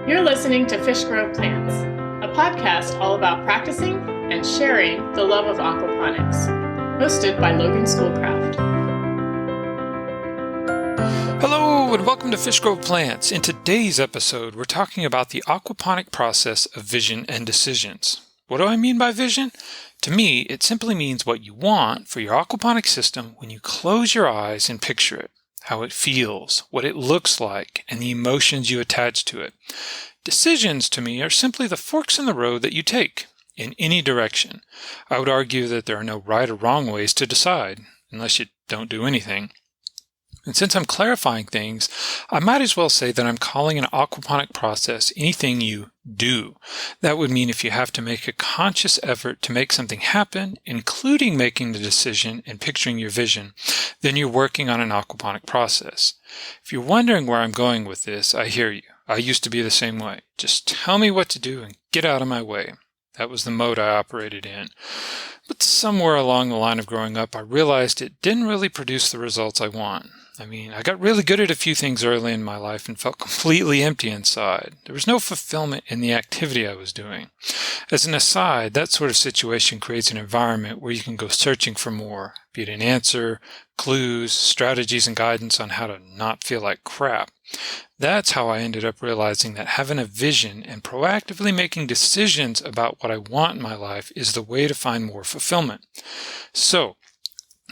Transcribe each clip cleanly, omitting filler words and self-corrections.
You're listening to Fish Grow Plants, a podcast all about practicing and sharing the love of aquaponics, hosted by Logan Schoolcraft. Hello and welcome to Fish Grow Plants. In today's episode, we're talking about the aquaponic process of vision and decisions. What do I mean by vision? To me, it simply means what you want for your aquaponic system when you close your eyes and picture it, how it feels, what it looks like, and the emotions you attach to it. Decisions, to me, are simply the forks in the road that you take in any direction. I would argue that there are no right or wrong ways to decide, unless you don't do anything. And since I'm clarifying things, I might as well say that I'm calling an aquaponic process anything you do. That would mean if you have to make a conscious effort to make something happen, including making the decision and picturing your vision, then you're working on an aquaponic process. If you're wondering where I'm going with this, I hear you. I used to be the same way. Just tell me what to do and get out of my way. That was the mode I operated in. But somewhere along the line of growing up, I realized it didn't really produce the results I want. I got really good at a few things early in my life and felt completely empty inside. There was no fulfillment in the activity I was doing. As an aside, that sort of situation creates an environment where you can go searching for more, be it an answer, clues, strategies, and guidance on how to not feel like crap. That's how I ended up realizing that having a vision and proactively making decisions about what I want in my life is the way to find more fulfillment. So,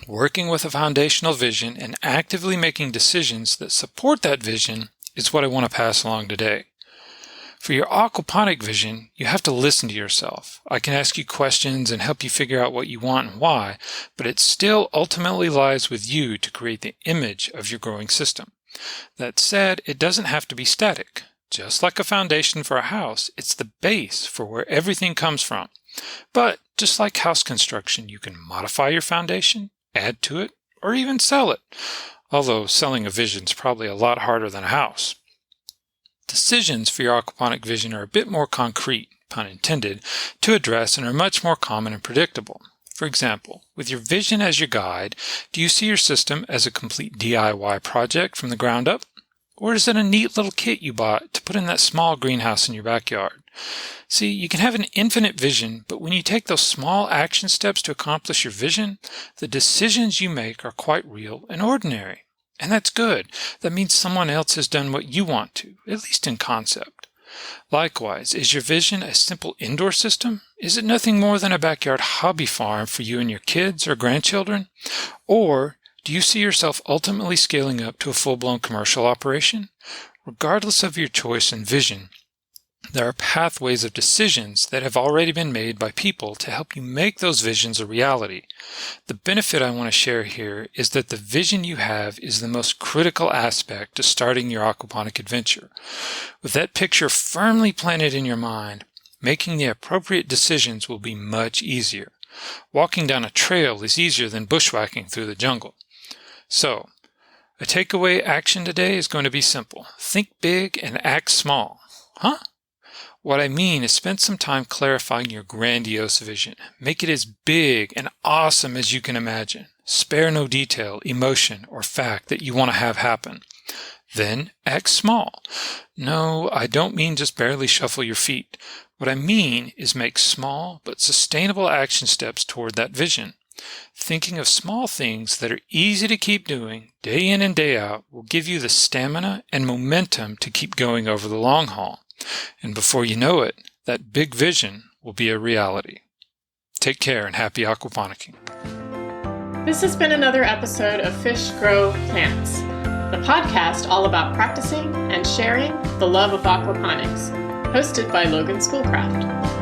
working with a foundational vision and actively making decisions that support that vision is what I want to pass along today. For your aquaponic vision, you have to listen to yourself. I can ask you questions and help you figure out what you want and why, but it still ultimately lies with you to create the image of your growing system. That said, it doesn't have to be static. Just like a foundation for a house, it's the base for where everything comes from. But just like house construction, you can modify your foundation, add to it, or even sell it. Although selling a vision is probably a lot harder than a house. Decisions for your aquaponic vision are a bit more concrete, pun intended, to address and are much more common and predictable. For example, with your vision as your guide, do you see your system as a complete DIY project from the ground up? Or is it a neat little kit you bought to put in that small greenhouse in your backyard? See, you can have an infinite vision, but when you take those small action steps to accomplish your vision, the decisions you make are quite real and ordinary. And that's good. That means someone else has done what you want to, at least in concept. Likewise, is your vision a simple indoor system? Is it nothing more than a backyard hobby farm for you and your kids or grandchildren? Or do you see yourself ultimately scaling up to a full-blown commercial operation? Regardless of your choice and vision, there are pathways of decisions that have already been made by people to help you make those visions a reality. The benefit I want to share here is that the vision you have is the most critical aspect to starting your aquaponic adventure. With that picture firmly planted in your mind, making the appropriate decisions will be much easier. Walking down a trail is easier than bushwhacking through the jungle. So, a takeaway action today is going to be simple. Think big and act small. Huh? What I mean is spend some time clarifying your grandiose vision. Make it as big and awesome as you can imagine. Spare no detail, emotion, or fact that you want to have happen. Then act small. No, I don't mean just barely shuffle your feet. What I mean is make small but sustainable action steps toward that vision. Thinking of small things that are easy to keep doing day in and day out will give you the stamina and momentum to keep going over the long haul. And before you know it, that big vision will be a reality. Take care and happy aquaponicking. This has been another episode of Fish Grow Plants, the podcast all about practicing and sharing the love of aquaponics, hosted by Logan Schoolcraft.